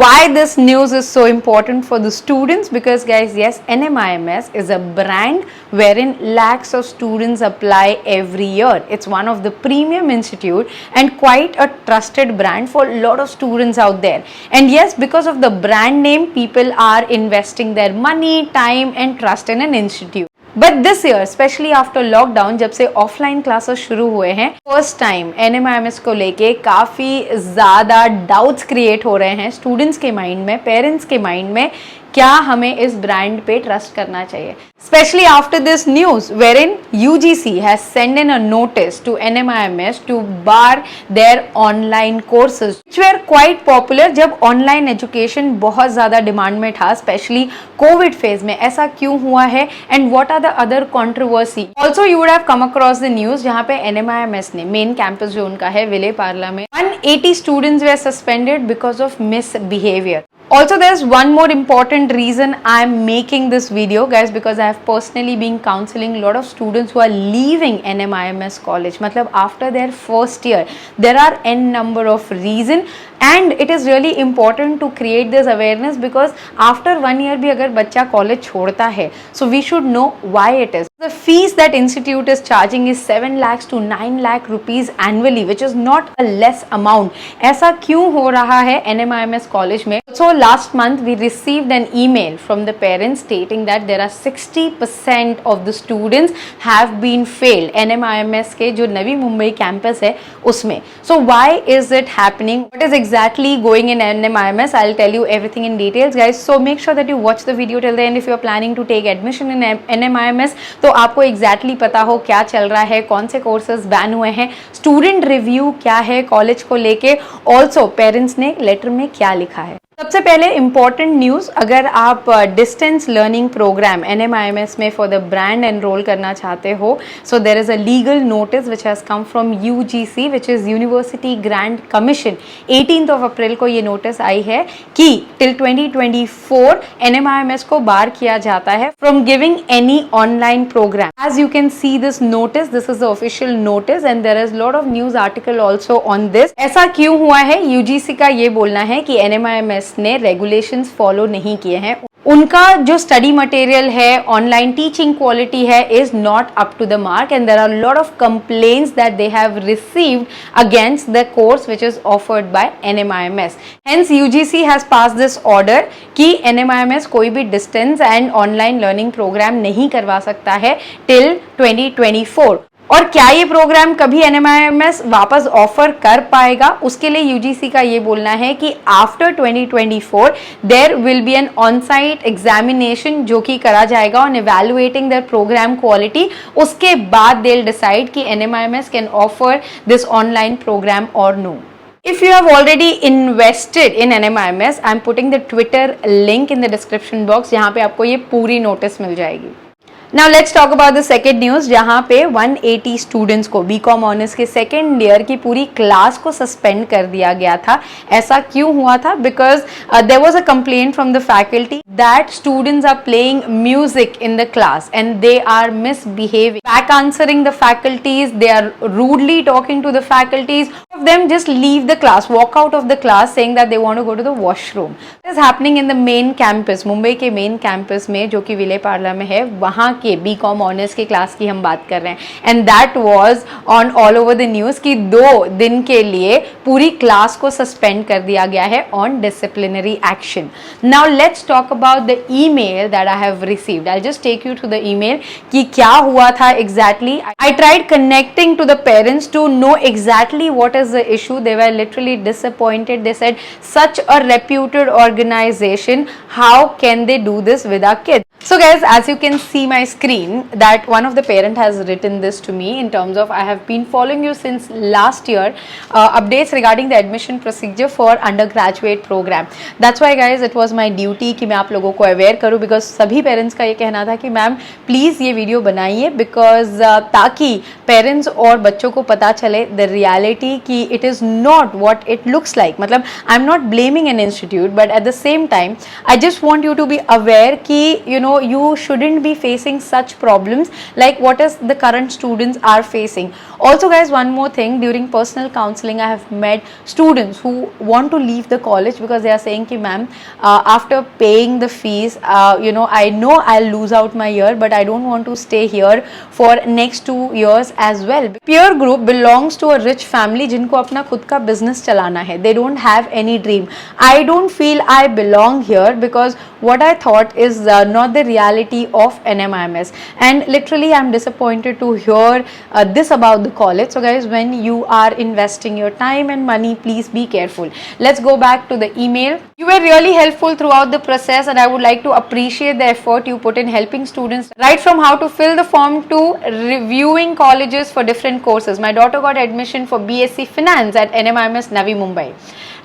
why this news is so important for the students, because guys, yes, NMIMS is a brand wherein lakhs of students apply every year. It's one of the premium institute and quite a trusted brand for a lot of students out there. And yes, because of the brand name, people are investing their money, time and trust in an institute. But this year specially after lockdown, जब से offline classes शुरू हुए हैं, first time NMIMS को लेके काफ़ी ज़्यादा doubts create हो रहे हैं स्टूडेंट्स के माइंड में, पेरेंट्स के माइंड में, क्या हमें इस ब्रांड पे ट्रस्ट करना चाहिए. Especially after this news wherein UGC has sent in a notice to NMIMS to bar their online courses which were quite popular जब online education बहुत ज़्यादा डिमांड में था, स्पेशली कोविड फेज में. ऐसा क्यों हुआ है and what are the other controversy? Also you would have come across the news जहाँ पे NMIMS ने मेन कैंपस जो उनका है विले पार्ला में 180 students were suspended because of misbehavior. Also, there's one more important reason I'm making this video, guys, because I have personally been counseling a lot of students who are leaving NMIMS college. मतलब after their first year, there are n number of reason and it is really important to create this awareness because after 1 year भी अगर बच्चा college छोड़ता है, so we should know why it is. The fees that institute is charging is 7 lakhs to 9 lakh rupees annually, which is not a less amount. ऐसा क्यों हो रहा है NMIMS college में? So last month we received an email from the parents stating that there are 60% of the students have been failed. NMIMS के जो Navi Mumbai campus है उसमें. So why is it happening? What is exactly going in NMIMS? I'll tell you everything in details, guys. So make sure that you watch the video till the end if you are planning to take admission in NMIMS. तो आपको exactly पता हो क्या चल रहा है, कौन से कोर्सेज बैन हुए हैं, स्टूडेंट रिव्यू क्या है कॉलेज को लेके, ऑल्सो पेरेंट्स ने लेटर में क्या लिखा है. सबसे पहले इंपॉर्टेंट न्यूज़, अगर आप डिस्टेंस लर्निंग प्रोग्राम NMIMS में फॉर द ब्रांड एनरोल करना चाहते हो, so there is a legal notice which has come from UGC which is university grant commission. 18 अप्रैल को ये नोटिस आई है कि टिल 2024 NMIMS को बार किया जाता है from giving any online programme. As you can see this notice, this is the official notice and there is lot of news article also on this. ऐसा क्यों हुआ है? UGC का ये बोलना है कि NMIMS ने रेगुलेशंस फॉलो नहीं किए हैं. उनका जो स्टडी मटेरियल है, ऑनलाइन टीचिंग क्वालिटी है, is not up to the mark and there are lot of complaints that they have received against the course which is offered by NMIMS. Hence UGC has pass this order कि NMIMS कोई भी distance and online learning programme नहीं करवा सकता है till 2024. और क्या ये प्रोग्राम कभी NMIMS वापस ऑफर कर पाएगा, उसके लिए UGC का ये बोलना है कि after 2024 there will be an on site examination जो कि करा जाएगा on evaluating their programme quality. उसके बाद दे विल डिसाइड कि NMIMS can offer this online programme और no. If you have already invested in NMIMS, I am putting the Twitter link in the description box जहाँ पे आपको ये पूरी notice मिल जाएगी. Now let's talk about the second news जहाँ पे 180 students को BCom ऑनर्स के सेकेंड ईयर की पूरी क्लास को सस्पेंड कर दिया गया था. ऐसा क्यों हुआ था? Because there was a complaint from the faculty that students are playing music in the class and they are misbehaving, back answering the faculties, they are rudely talking to the faculties. Of them just leave the class, walk out of the class saying that they want to go to the washroom. This is happening in the main campus, Mumbai के main campus में जो कि विले पार्ला में है, वहाँ के BCom honours की class की हम बात कर रहे हैं. And that was on all over the news कि 2 दिन के लिए पूरी क्लास को सस्पेंड कर दिया गया है on disciplinary action. Now let's talk about the email that I have received. I just take you to the email कि क्या हुआ था exactly. I tried connecting to the parents to know exactly what is the issue. They were literally disappointed. They said such a reputed organization, how can they do this with our kids? So guys, as you can see my screen, that one of the parent has written this to me in terms of I have been following you since last year, updates regarding the admission procedure for undergraduate program. That's why guys, it was my duty कि मैं आप लोगों को aware करूँ, because सभी parents का ये कहना था कि मैम प्लीज़ ये वीडियो बनाइए, because ताकि पेरेंट्स और बच्चों को पता चले द रियलिटी कि it is not what it looks like. मतलब I am not blaming an institute, but at the same time I just want you to be aware कि you shouldn't be facing such problems like what is the current students are facing. Also guys, one more thing, during personal counseling I have met students who want to leave the college because they are saying ki ma'am, after paying the fees, I know I'll lose out my year, but I don't want to stay here for next 2 years as well. Peer group belongs to a rich family जिनको अपना खुद का business चलाना है. They don't have any dream. I don't feel I belong here because what I thought is not the reality of NMIMS, and literally I'm disappointed to hear this about the college. So guys, when you are investing your time and money, please be careful. Let's go back to the email. You were really helpful throughout the process, and I would like to appreciate the effort you put in helping students, right from how to fill the form to reviewing colleges for different courses. My daughter got admission for BSc Finance at NMIMS Navi Mumbai.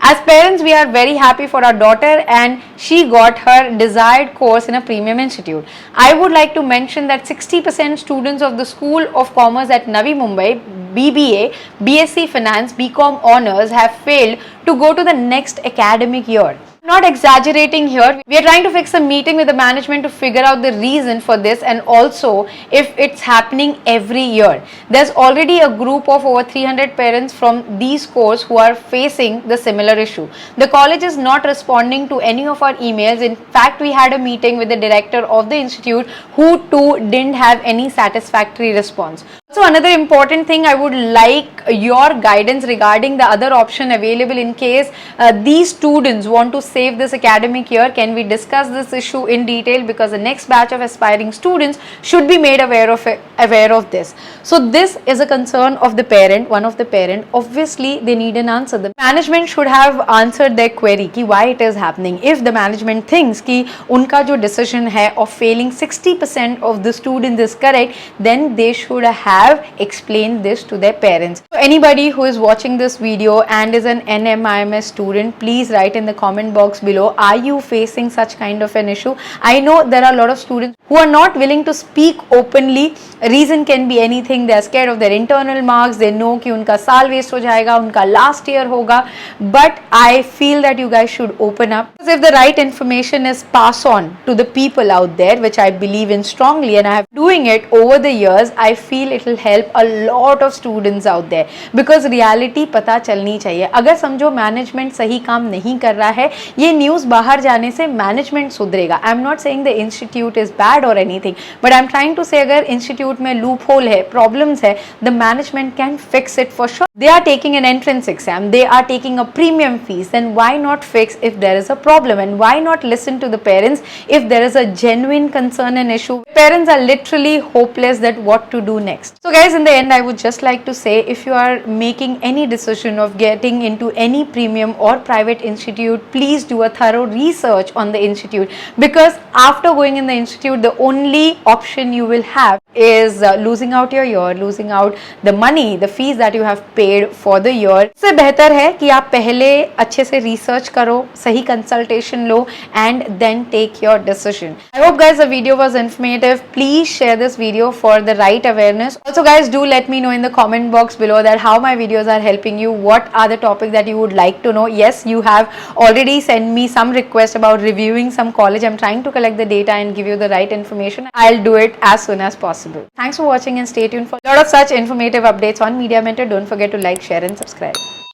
As parents, we are very happy for our daughter and she got her desired course in a premium institute. I would like to mention that 60% students of the School of Commerce at Navi Mumbai, BBA, BSc Finance, BCom Honours have failed to go to the next academic year. Not exaggerating here, we are trying to fix a meeting with the management to figure out the reason for this and also if it's happening every year. There's already a group of over 300 parents from these schools who are facing the similar issue. The college is not responding to any of our emails. In fact, we had a meeting with the director of the institute who too didn't have any satisfactory response. So another important thing, I would like your guidance regarding the other option available in case these students want to save this academic year. Can we discuss this issue in detail, because the next batch of aspiring students should be made aware of this. So this is a concern of the parent, one of the parent. Obviously they need an answer. The management should have answered their query ki why it is happening. If the management thinks ki unka jo decision hai of failing 60% of the students is correct, then they should have explained this to their parents. So anybody who is watching this video and is an NMIMS student, please write in the comment box below, are you facing such kind of an issue? I know there are a lot of students who are not willing to speak openly. Reason can be anything. They are scared of their internal marks. They know कि उनका साल waste हो जाएगा, उनका last year होगा. But I feel that you guys should open up. Because if the right information is passed on to the people out there, which I believe in strongly, and I have doing it over the years, I feel it will help a lot of students out there. Because reality पता चलनी चाहिए. अगर समझो management सही काम नहीं कर रहा है, ये न्यूज़ बाहर जाने से मैनेजमेंट सुधरेगा. I am not saying the institute is bad और anything, but I am trying to say अगर इंस्टीट्यूट में लूप होल है, प्रॉब्लम्स है, the management can fix it for sure. They are taking an entrance exam, they are taking a premium fees, then why not fix if there is a problem, and why not listen to the parents if there is a genuine concern and issue. Parents are literally hopeless that what to do next. So guys, in the end I would just like to say, if you are making any decision of getting into any premium or private institute, please do a thorough research on the institute, because after going in the institute the only option you will have is losing out your year, losing out the money, the fees that you have paid for the year. इससे बेहतर है कि आप पहले अच्छे से research करो, सही consultation low, and then take your decision. I hope guys the video was informative. Please share this video for the right awareness. Also guys, do let me know in the comment box below that how my videos are helping you. What are the topics that you would like to know? Yes, you have already sent me some request about reviewing some college. I'm trying to collect the data and give you the right information. I'll do it as soon as possible. Thanks for watching and stay tuned for a lot of such informative updates on Media Mentor. Don't forget to like, share and subscribe.